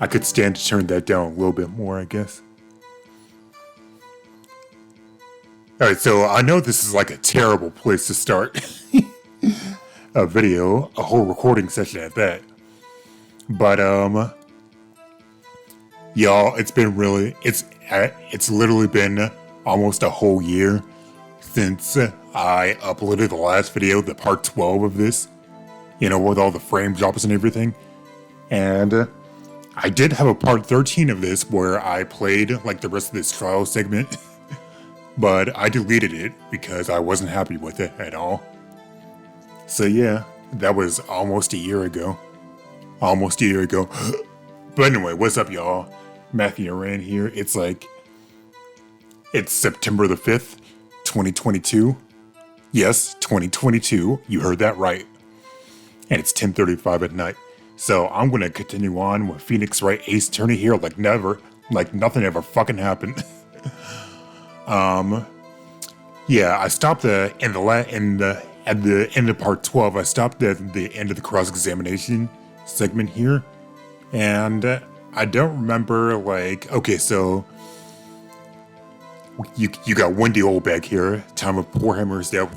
I could stand to turn that down a little bit more, I guess. Alright, so I know this is like a terrible place to start a video, a whole recording session at that. But, y'all, it's literally been almost a whole year since I uploaded the last video, the part 12 of this, you know, with all the frame drops and everything. And I did have a part 13 of this where I played like the rest of this trial segment, but I deleted it because I wasn't happy with it at all. So yeah, that was almost a year ago. Almost a year ago. But anyway, what's up, y'all? Matthew Rand here. It's September the 5th, 2022. Yes, 2022. You heard that right. And it's 10:35 at night. So I'm gonna continue on with Phoenix Wright Ace Attorney here like nothing ever fucking happened. Yeah, I stopped at the end of part 12. I stopped at the end of the cross-examination segment here, and I don't remember, like, okay, so you got Wendy Oldbag here. Time of poor Hammer's death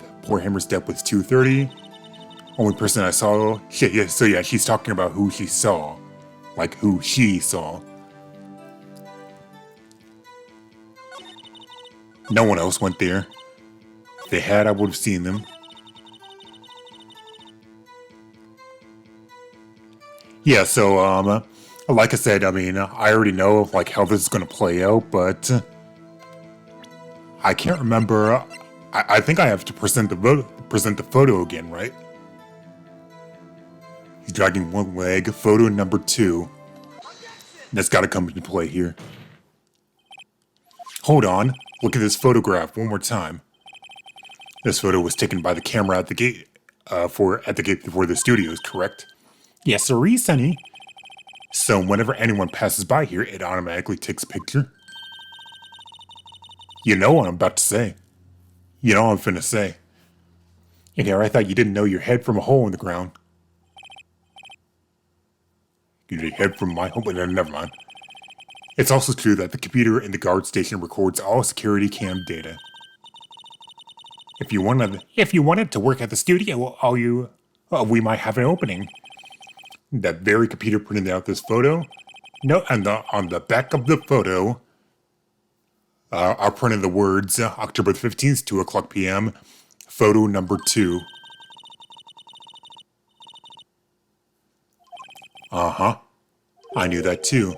was 2:30. Only person I saw, she's talking about who she saw, like who she saw. No one else went there. If they had, I would have seen them. Yeah, so, like I said, I mean, I already know, like, how this is gonna play out, but I can't remember. I think I have to present the photo again, right? He's dragging one leg, photo number 2. That's gotta come into play here. Hold on, look at this photograph one more time. This photo was taken by the camera at the gate, before the studios, correct? Yes, sirree, Sonny. So whenever anyone passes by here, it automatically takes a picture. You know what I'm about to say. You know what I'm finna say. In here, I thought you didn't know your head from a hole in the ground. You know your head from my hole, but never mind. It's also true that the computer in the guard station records all security cam data. If you wanted to work at the studio, we might have an opening. That very computer printed out this photo. No, and on the back of the photo, I printed the words October 15th, 2:00 p.m. Photo number 2. Uh-huh. I knew that too.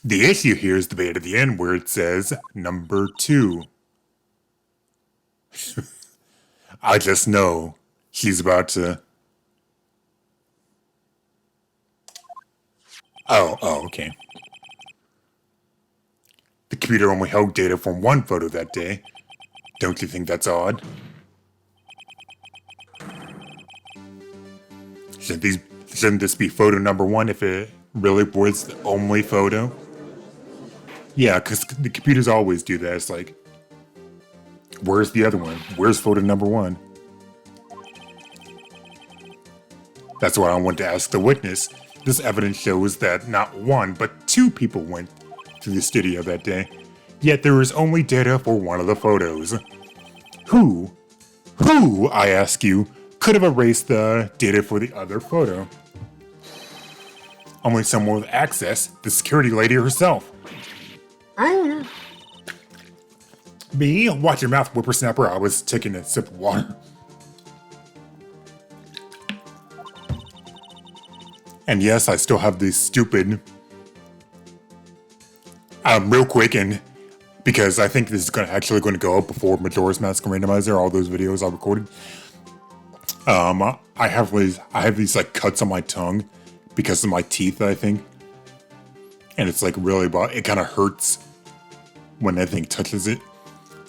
The issue here is the bit at the end where it says number 2. I just know she's about to... Oh, okay. The computer only held data from one photo that day. Don't you think that's odd? Shouldn't this be photo number 1 if it really was the only photo? Yeah, because the computers always do that. It's like, where's the other one? Where's photo number 1? That's what I want to ask the witness. This evidence shows that not 1, but 2 people went to the studio that day. Yet there is only data for one of the photos. Who, I ask you, could have erased the data for the other photo? Only someone with access, the security lady herself. Me? Watch your mouth, whippersnapper. I was taking a sip of water. And yes, I still have this stupid... real quick, and because I think this is actually going to go up before Majora's Mask Randomizer, all those videos I recorded. I have these like cuts on my tongue because of my teeth, I think. And it's like really, it kind of hurts when anything touches it.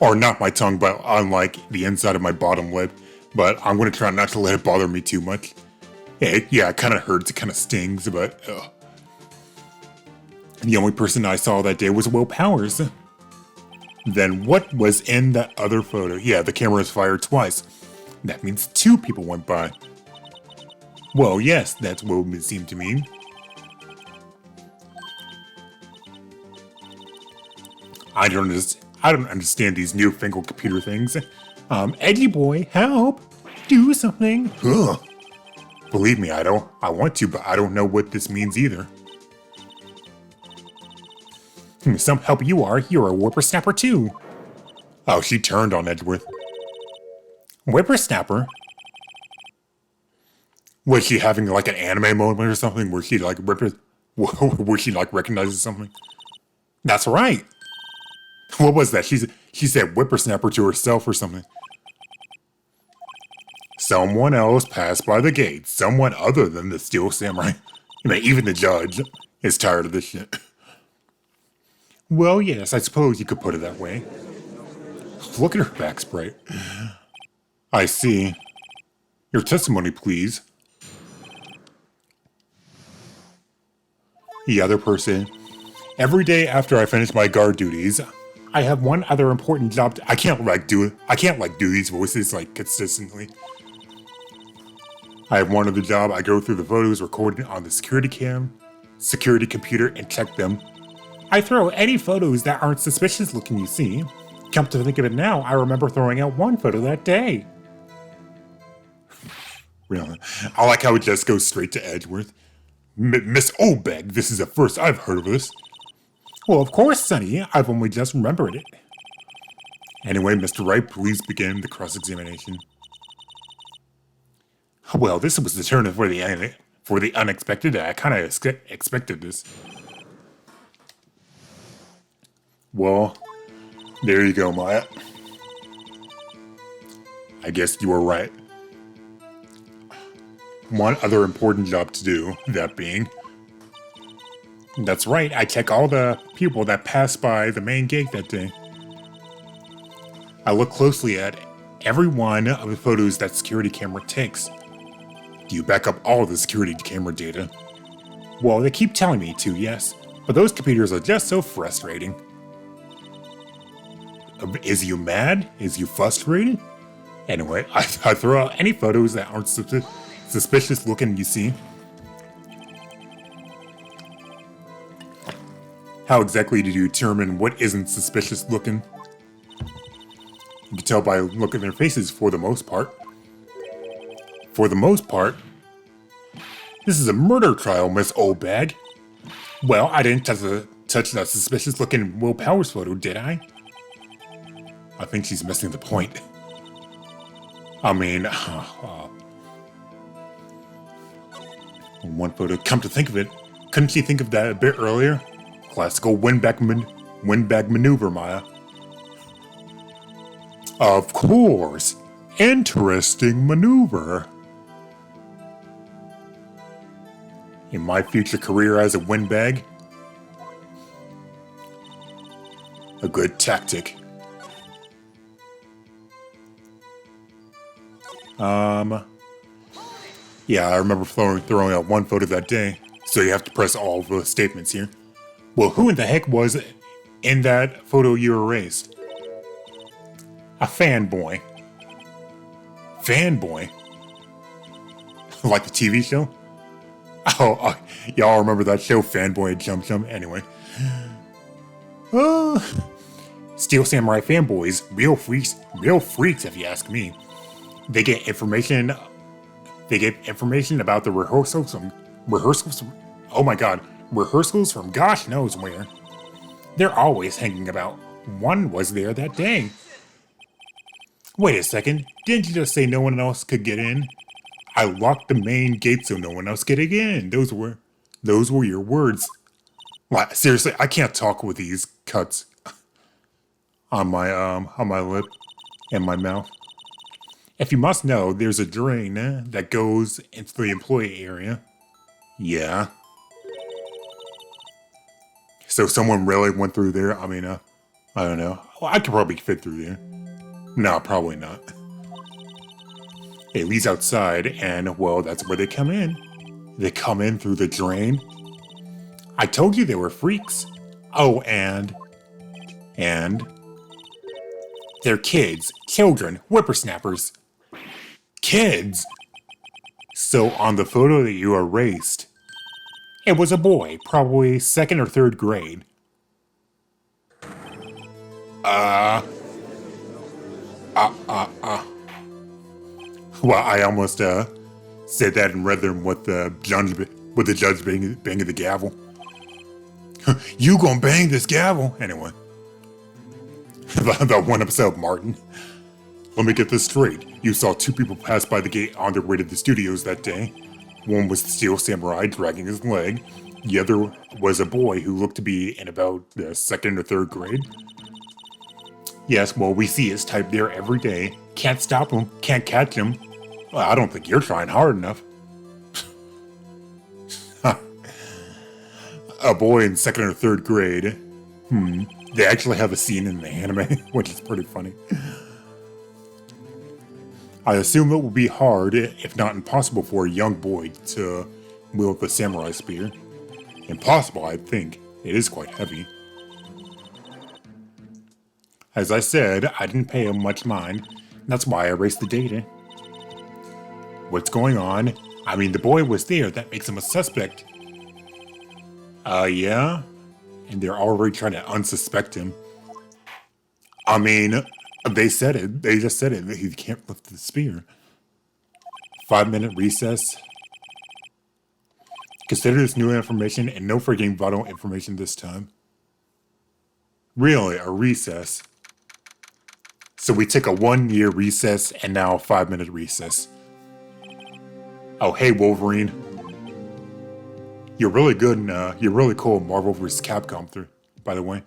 Or not my tongue, but on like the inside of my bottom lip. But I'm going to try not to let it bother me too much. Yeah, it kind of hurts, it kind of stings, but... The only person I saw that day was Will Powers. Then what was in that other photo? Yeah, the camera was fired twice. That means 2 people went by. Well, yes, that's what it would seem to mean. I don't understand these newfangled computer things. Edgy boy, help! Do something! Ugh. Believe me, I don't. I want to, but I don't know what this means either. Some help you are. You're a whippersnapper too. Oh, she turned on Edgeworth. Whippersnapper? Was she having like an anime moment or something where she like where she like recognizes something? That's right. What was that? She said whippersnapper to herself or something. Someone else passed by the gate. Someone other than the Steel Samurai. I mean, even the judge is tired of this shit. Well, yes, I suppose you could put it that way. Look at her back sprite. I see. Your testimony, please. The other person. Every day after I finish my guard duties, I have one other important job. I can't do these voices like consistently. I have one other job. I go through the photos recorded on the security computer, and check them. I throw any photos that aren't suspicious looking, you see. Come to think of it now, I remember throwing out one photo that day. Really? I like how it just goes straight to Edgeworth. Miss Oldbag, this is the first I've heard of this. Well, of course, Sonny. I've only just remembered it. Anyway, Mr. Wright, please begin the cross-examination. Well, this was the turn for the unexpected. I kind of expected this. Well, there you go, Maya. I guess you were right. One other important job to do, that being... That's right, I check all the people that passed by the main gate that day. I look closely at every one of the photos that security camera takes. Do you back up all the security camera data? Well, they keep telling me to, yes, but those computers are just so frustrating. Is you mad? Is you frustrated? Anyway, I throw out any photos that aren't suspicious looking, you see. How exactly do you determine what isn't suspicious looking? You can tell by looking at their faces for the most part. For the most part? This is a murder trial, Miss Oldbag. Well, I didn't touch that suspicious looking Will Powers photo, did I? I think she's missing the point. I mean, one photo, come to think of it, couldn't she think of that a bit earlier? Classical windbag maneuver, Maya. Of course. Interesting maneuver. In my future career as a windbag, a good tactic. Yeah, I remember throwing out one photo that day, so you have to press all of the statements here. Well, who in the heck was in that photo you erased? A fanboy. Fanboy? Like the TV show? Oh, y'all remember that show, Fanboy and Chum Chum? Anyway. Steel Samurai fanboys, real freaks if you ask me. They get information about the rehearsals from gosh knows where. They're always hanging about. One was there that day. Wait a second, didn't you just say no one else could get in? I locked the main gate so no one else could get in. Those were your words. Like, seriously, I can't talk with these cuts on my lip and my mouth. If you must know, there's a drain that goes into the employee area. Yeah. So someone really went through there? I mean, I don't know. Well, I could probably fit through there. No, probably not. It leads outside, and, well, that's where they come in. They come in through the drain. I told you they were freaks. Oh, and... they're kids, children, whippersnappers. Kids! So on the photo that you erased, it was a boy, probably 2nd or 3rd grade. Well, I almost said that in rhythm with the judge banging the gavel. You gonna bang this gavel anyway? The one episode, Martin. Let me get this straight. You saw two people pass by the gate on their way to the studios that day. One was the Steel Samurai dragging his leg. The other was a boy who looked to be in about the second or third grade. Yes, well, we see his type there every day. Can't stop him, can't catch him. Well, I don't think you're trying hard enough. A boy in second or third grade. They actually have a scene in the anime, which is pretty funny. I assume it will be hard, if not impossible, for a young boy to wield the samurai spear. Impossible, I think. It is quite heavy. As I said, I didn't pay him much mind. That's why I erased the data. What's going on? I mean, the boy was there. That makes him a suspect. Yeah? And they're already trying to unsuspect him. I mean, they said it. They just said it. He can't lift the spear. 5-minute recess. Consider this new information and no freaking vital information this time. Really, a recess. So we took a 1-year recess and now a 5-minute recess. Oh, hey, Wolverine. You're really good and you're really cool in Marvel vs. Capcom 3, by the way.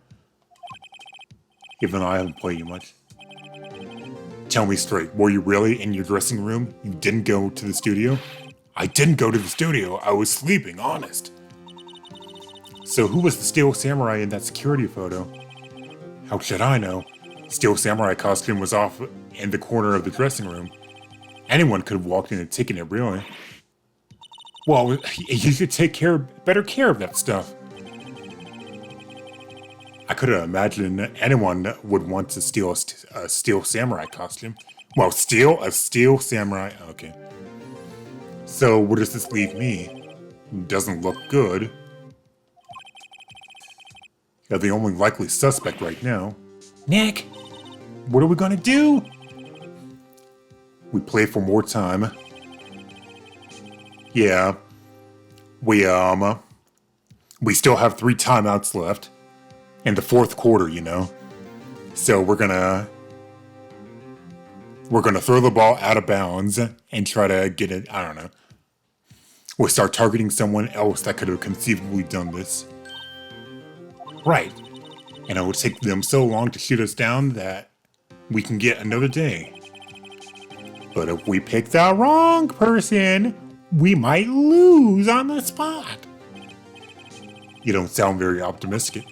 Even though I haven't played you much. Tell me straight, were you really in your dressing room? You didn't go to the studio? I didn't go to the studio, I was sleeping, honest. So who was the Steel Samurai in that security photo? How should I know? Steel Samurai costume was off in the corner of the dressing room. Anyone could have walked in and taken it, really. Well, you should take better care of that stuff. I couldn't imagine anyone would want to steal a Steel Samurai costume. Well, a Steel Samurai, okay. So where does this leave me? Doesn't look good. You're the only likely suspect right now. Nick, what are we gonna do? We play for more time. Yeah. We still have 3 timeouts left. In the 4th quarter, you know. So we're gonna throw the ball out of bounds and try to get it, I don't know. We'll start targeting someone else that could have conceivably done this. Right. And it would take them so long to shoot us down that we can get another day. But if we pick the wrong person, we might lose on the spot. You don't sound very optimistic.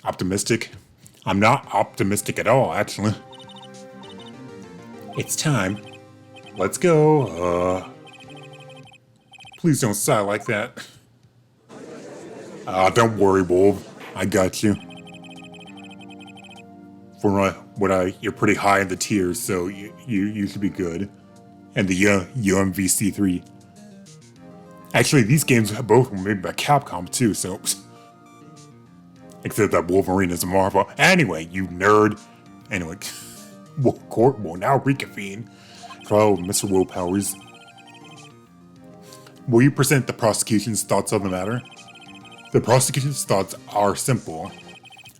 Optimistic? I'm not optimistic at all, actually. It's time. Let's go. Please don't sigh like that. Don't worry, Wolf. I got you. You're pretty high in the tiers, so you should be good. And the UMVC3. Actually, these games both were made by Capcom too, so. Except that Wolverine is a Marvel. Anyway, you nerd. Anyway, court will now reconvene. Trial of Mr. Willpowers. Will you present the prosecution's thoughts on the matter? The prosecution's thoughts are simple.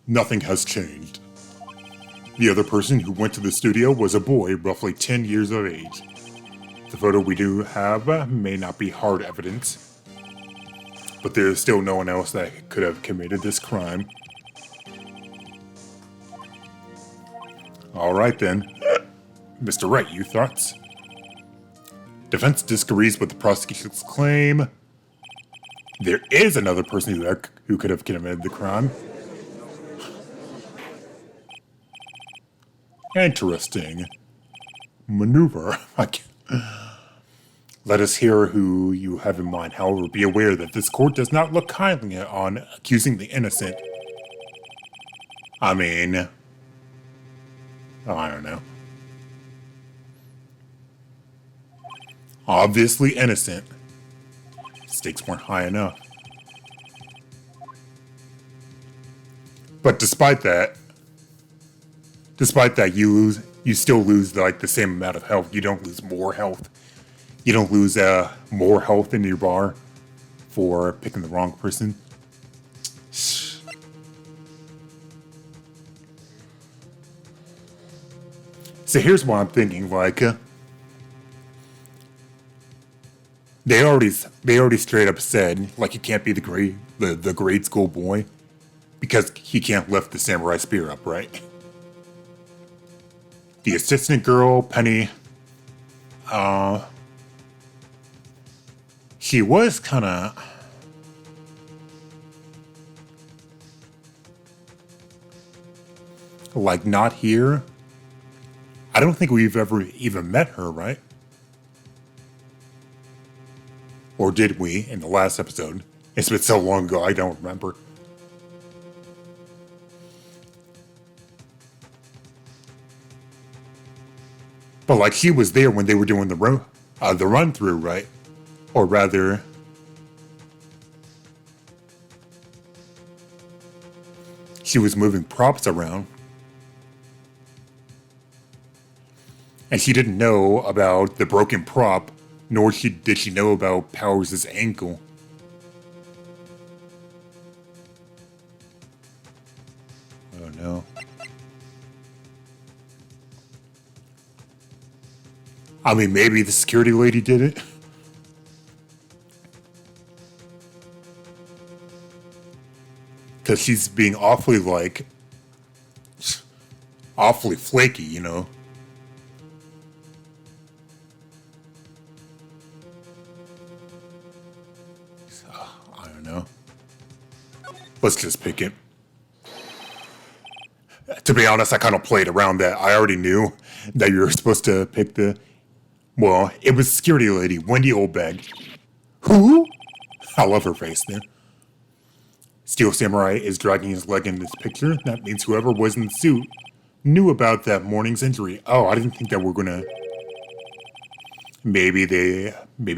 Nothing has changed. The other person who went to the studio was a boy roughly 10 years of age. The photo we do have may not be hard evidence, but there is still no one else that could have committed this crime. Alright then. Mr. Wright, your thoughts? Defense disagrees with the prosecution's claim. There is another person who could have committed the crime. Interesting. Maneuver. Let us hear who you have in mind. However, be aware that this court does not look kindly on accusing the innocent. I mean, I don't know. Obviously innocent. Stakes weren't high enough. But despite that, Despite that, you still lose like the same amount of health. You don't lose more health. You don't lose more health in your bar for picking the wrong person. So here's what I'm thinking, like, they already straight up said, like, you can't be the grade school boy because he can't lift the samurai spear up, right? The assistant girl, Penny, she was kind of like not here. I don't think we've ever even met her, right? Or did we in the last episode? It's been so long ago, I don't remember. But like she was there when they were doing the run through, right? Or rather, she was moving props around. And she didn't know about the broken prop, nor did she know about Powers' ankle. Oh no. I mean, maybe the security lady did it. Because she's being awfully flaky, you know? I don't know. Let's just pick it. To be honest, I kind of played around that. I already knew that you were supposed to pick the... Well, it was security lady, Wendy Oldbag. Who? I love her face there. Steel Samurai is dragging his leg in this picture. That means whoever was in the suit knew about that morning's injury. Oh, I didn't think that we're gonna... Maybe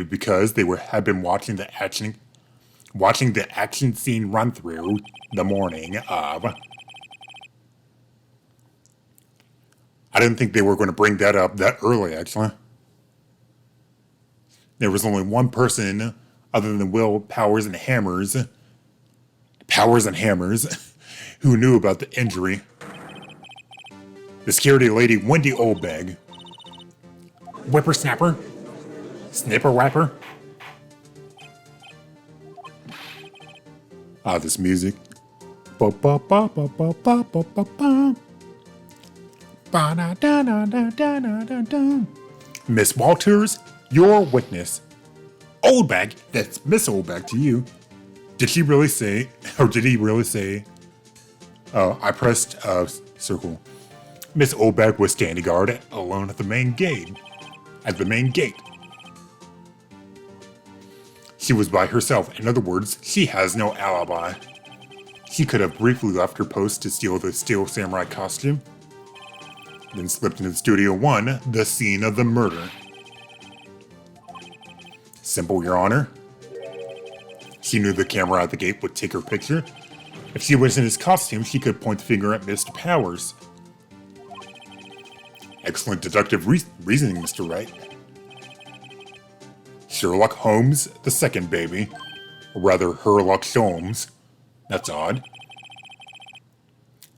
because they had been watching the action scene run through the morning of... I didn't think they were going to bring that up that early, actually. There was only one person other than Will, Powers, and Hammers, who knew about the injury. The security lady, Wendy Oldbag. Whippersnapper? Snipper Wrapper? Ah, this music. Miss Walters, your witness. Oldbag, that's Miss Oldbag to you. Did she really say, or did he really say, I pressed circle. Miss Oldbag was standing guard alone at the main gate. She was by herself. In other words, she has no alibi. She could have briefly left her post to steal the Steel Samurai costume, then slipped into Studio 1, the scene of the murder. Simple, Your Honor. She knew the camera at the gate would take her picture. If she was in his costume, she could point the finger at Mr. Powers. Excellent deductive reasoning, Mr. Wright. Sherlock Holmes, the second baby. Or rather, Herlock Sholmes. That's odd.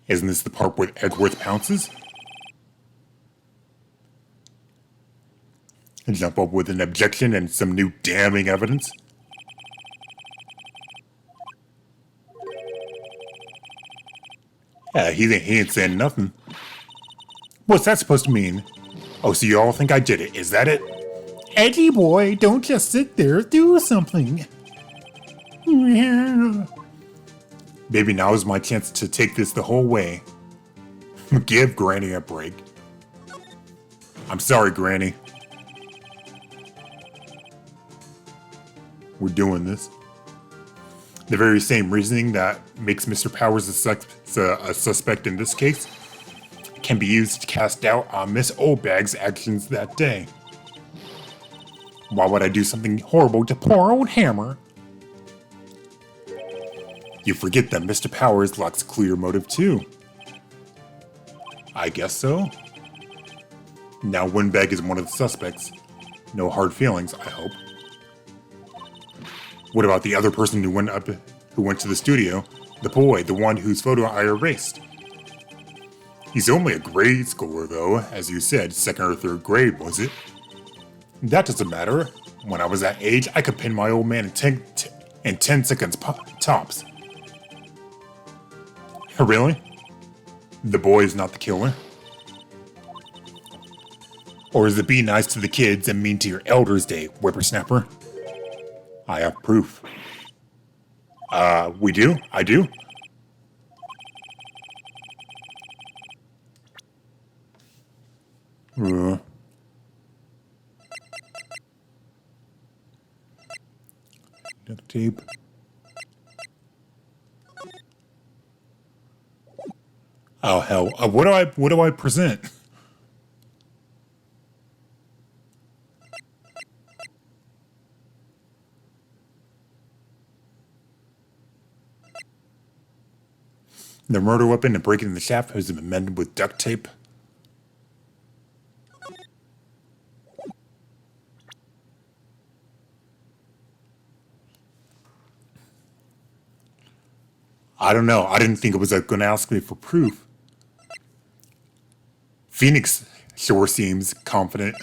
Isn't this the part where Edgeworth pounces? And jump up with an objection and some new damning evidence? Yeah, he ain't saying nothing. What's that supposed to mean? Oh, so you all think I did it, is that it? Edgy boy, don't just sit there, do something. Maybe now is my chance to take this the whole way. Give Granny a break. I'm sorry, Granny. We're doing this. The very same reasoning that makes Mr. Powers a suspect in this case can be used to cast doubt on Miss Oldbag's actions that day. Why would I do something horrible to poor old Hammer? You forget that Mr. Powers lacks clear motive too. I guess so. Now Windbag is one of the suspects. No hard feelings, I hope. What about the other person who went to the studio? The boy, the one whose photo I erased. He's only a grade schooler though, as you said, 2nd or 3rd grade, was it? That doesn't matter. When I was that age, I could pin my old man in 10 seconds tops. Really? The boy is not the killer? Or is it be nice to the kids and mean to your elders day, whippersnapper? I have proof. We do? I do? Duct tape. Oh hell! What do I present? The murder weapon and breaking the shaft has been mended with duct tape. I don't know. I didn't think it was going to ask me for proof. Phoenix sure seems confident.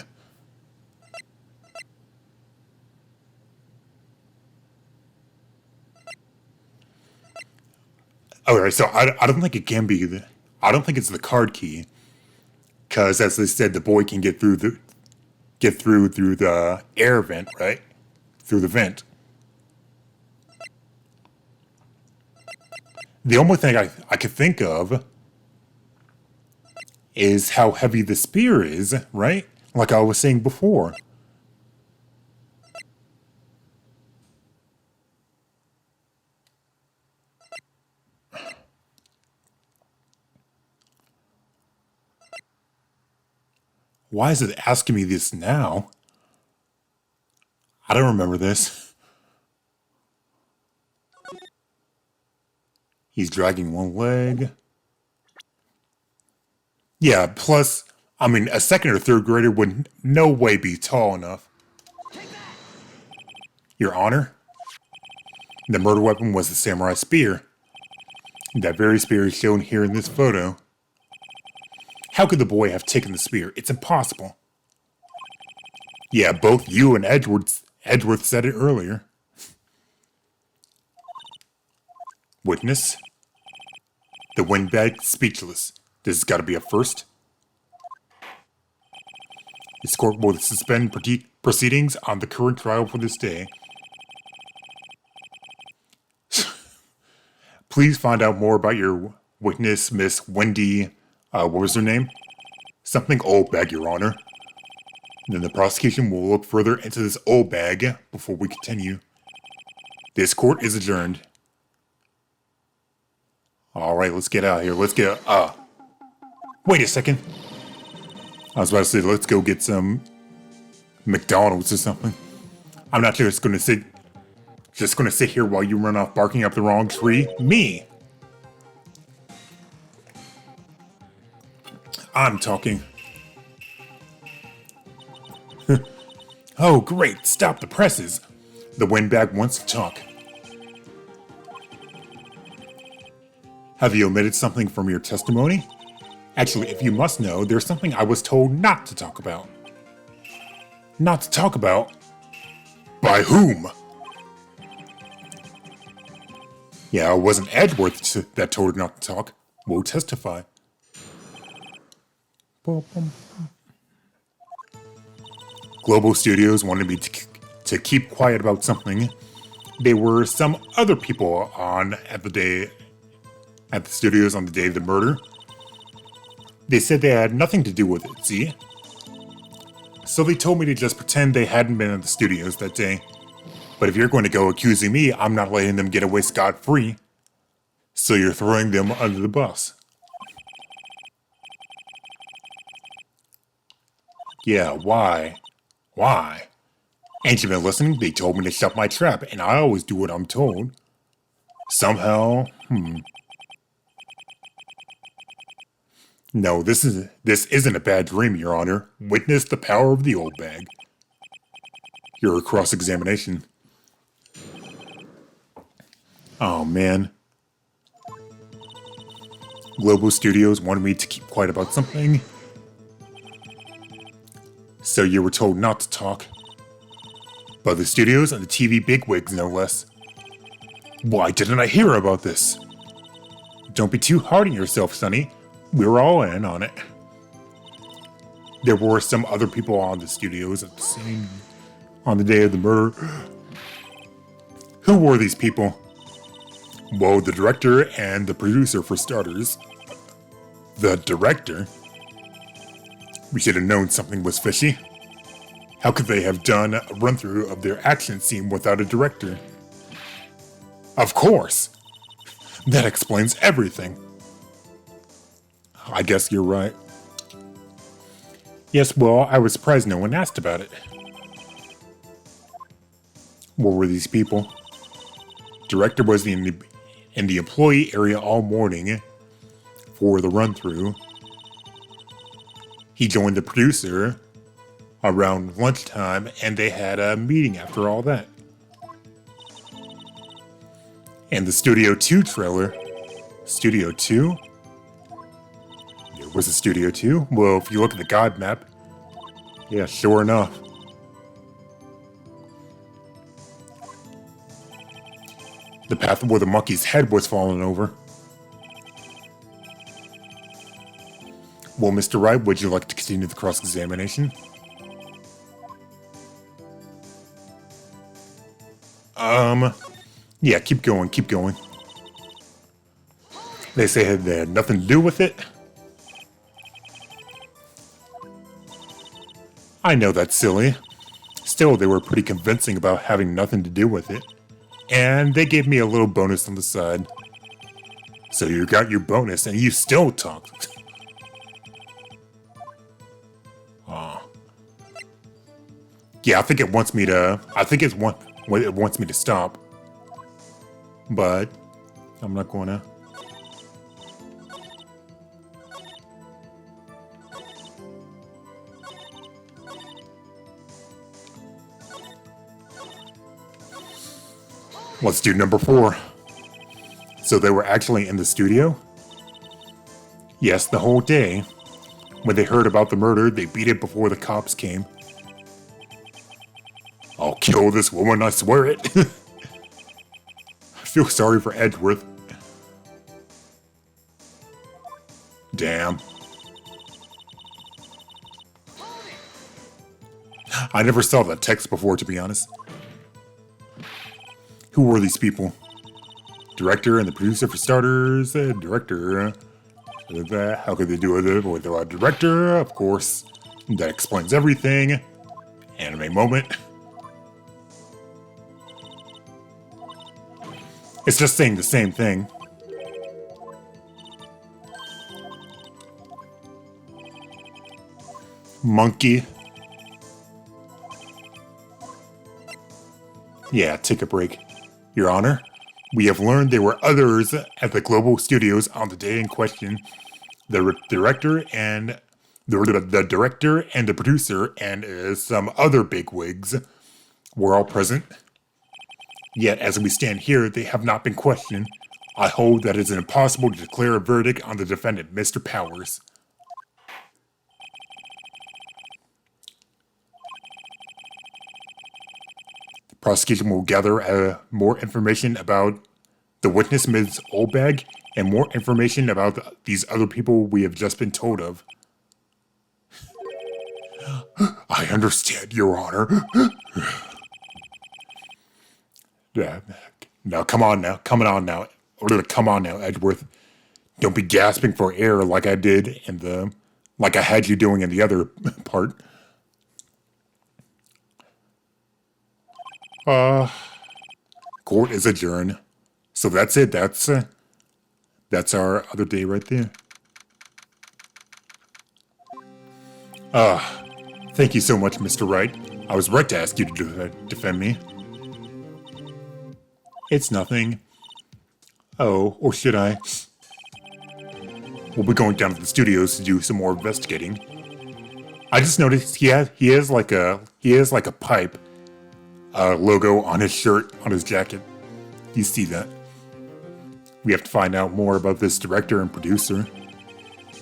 Alright, so I don't think it can be I don't think it's the card key. Because as they said, the boy can get through the air vent, right? Through the vent. The only thing I could think of is how heavy the spear is, right? Like I was saying before. Why is it asking me this now? I don't remember this. He's dragging one leg. Yeah, plus, I mean, a 2nd or 3rd grader would no way be tall enough. Your Honor? The murder weapon was the samurai spear. That very spear is shown here in this photo. How could the boy have taken the spear? It's impossible. Yeah, both you and Edgeworth said it earlier. Witness? The Windbag speechless. This has got to be a first. This court will suspend proceedings on the current trial for this day. Please find out more about your witness, Miss Wendy. What was her name? Something Oldbag, Your Honor. Then the prosecution will look further into this Oldbag before we continue. This court is adjourned. Alright, let's get out of here. Let's get wait a second. I was about to say, let's go get some McDonald's or something. I'm not just gonna sit here while you run off barking up the wrong tree. Me! I'm talking. Oh, great. Stop the presses. The Windbag wants to talk. Have you omitted something from your testimony? Actually, if you must know, there's something I was told not to talk about. Not to talk about? By whom? Yeah, it wasn't Edgeworth that told her not to talk. We'll testify. Global Studios wanted me to keep quiet about something. There were some other people on at the studios on the day of the murder. They said they had nothing to do with it, see? So they told me to just pretend they hadn't been at the studios that day. But if you're going to go accusing me, I'm not letting them get away scot-free. So you're throwing them under the bus. Yeah, why? Why? Ain't you been listening? They told me to shut my trap, and I always do what I'm told. Somehow, No, this isn't a bad dream, Your Honor. Witness the power of the old bag. Your cross-examination. Oh, man. Global Studios wanted me to keep quiet about something. So you were told not to talk. By the studios and the TV bigwigs, no less. Why didn't I hear about this? Don't be too hard on yourself, Sonny. We were all in on it. There were some other people on the studios at the scene on the day of the murder. Who were these people? Well, the director and the producer, for starters. The director? We should have known something was fishy. How could they have done a run-through of their action scene without a director? Of course! That explains everything. I guess you're right. Yes, well, I was surprised no one asked about it. What were these people? Director was in the employee area all morning for the run-through. He joined the producer around lunchtime, and they had a meeting after all that. And the Studio 2 trailer. Studio 2? There was a Studio 2? Well, if you look at the God map, yeah, sure enough. The path where the monkey's head was falling over. Well, Mr. Wright, would you like to continue the cross-examination? Yeah, keep going, keep going. They say they had nothing to do with it. I know that's silly. Still, they were pretty convincing about having nothing to do with it. And they gave me a little bonus on the side. So you got your bonus and you still talked. Yeah, I think it wants me to. It wants me to stop. But I'm not gonna. Let's do number 4. So they were actually in the studio? Yes, the whole day. When they heard about the murder, they beat it before the cops came. I'll kill this woman, I swear it. I feel sorry for Edgeworth. Damn. I never saw that text before, to be honest. Who were these people? Director and the producer, for starters. Director. How could they do it without a director? Of course. That explains everything. Anime moment. It's just saying the same thing. Monkey. Yeah, take a break. Your Honor, we have learned there were others at the Global Studios on the day in question. The director and the producer and some other bigwigs were all present. Yet, as we stand here, they have not been questioned. I hold that it is impossible to declare a verdict on the defendant, Mr. Powers. The prosecution will gather more information about the witness, Ms. Oldbag, and more information about these other people we have just been told of. I understand, Your Honor. Now, come on now. Come on now, Edgeworth. Don't be gasping for air like I did like I had you doing in the other part. Court is adjourned. So that's it. That's our other day right there. Thank you so much, Mr. Wright. I was right to ask you to defend me. It's nothing. Oh, or should I? we'll be going down to the studios to do some more investigating. I just noticed he has like a pipe logo on his shirt, on his jacket. You see that? We have to find out more about this director and producer.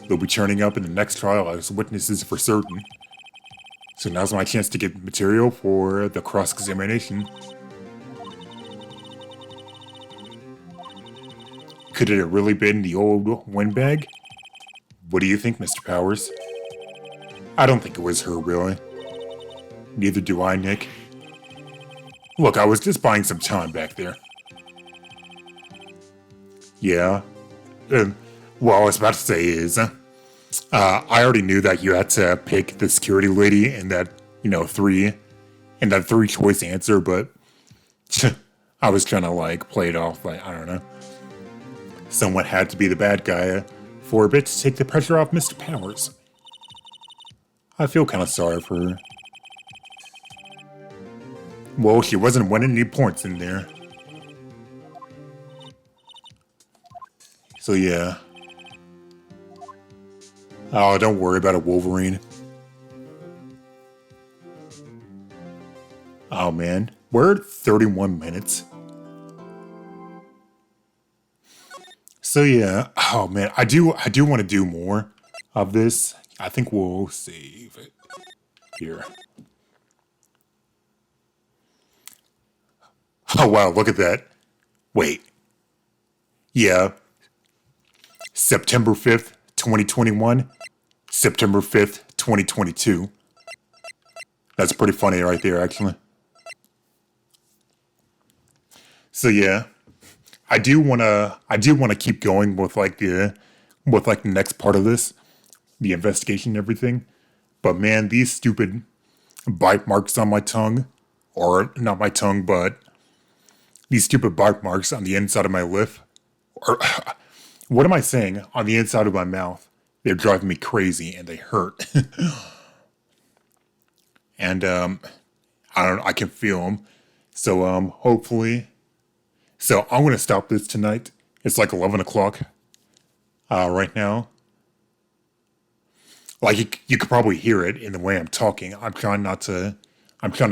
They'll be turning up in the next trial as witnesses for certain. So now's my chance to get material for the cross-examination. Could it have really been the old windbag? What do you think, Mr. Powers? I don't think it was her, really. Neither do I, Nick. Look, I was just buying some time back there. Yeah. What I was about to say is, I already knew that you had to pick the security lady in that, three choice answer, but I was trying to like play it off like, I don't know. Someone had to be the bad guy for a bit to take the pressure off Mr. Powers. I feel kind of sorry for her. Well, she wasn't winning any points in there. So yeah. Oh, don't worry about it, Wolverine. Oh man, we're at 31 minutes. So yeah, oh man, I do want to do more of this. I think we'll save it here. Oh wow, look at that. Wait. Yeah. September 5th, 2021. September 5th, 2022. That's pretty funny right there, actually. So yeah, I do wanna keep going with the next part of this, the investigation and everything. But man, these stupid bite marks on my tongue, or not my tongue, but these stupid bite marks on the inside of my lip, or what am I saying? On the inside of my mouth. They're driving me crazy and they hurt. And I can feel them. So hopefully. So I'm gonna stop this tonight. It's like 11 o'clock right now. Like you could probably hear it in the way I'm talking. I'm trying to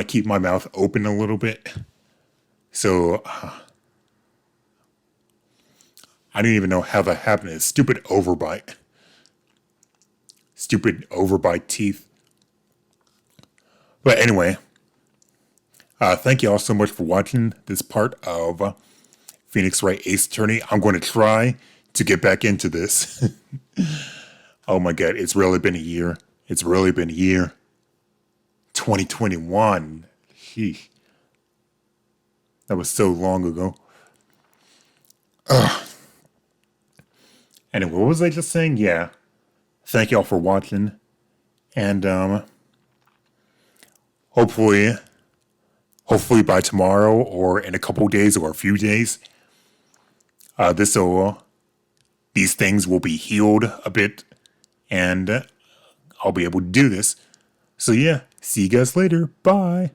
keep my mouth open a little bit. So I didn't even know how that happened. It's stupid overbite. Stupid overbite teeth. But anyway, thank you all so much for watching this part of Phoenix Wright Ace Attorney. I'm going to try to get back into this. Oh my god, it's really been a year. It's really been a year. 2021. Sheesh. That was so long ago. Anyway, what was I just saying? Yeah. Thank y'all for watching. And hopefully by tomorrow or in a couple days or a few days, these things will be healed a bit and I'll be able to do this. So yeah, see you guys later. Bye.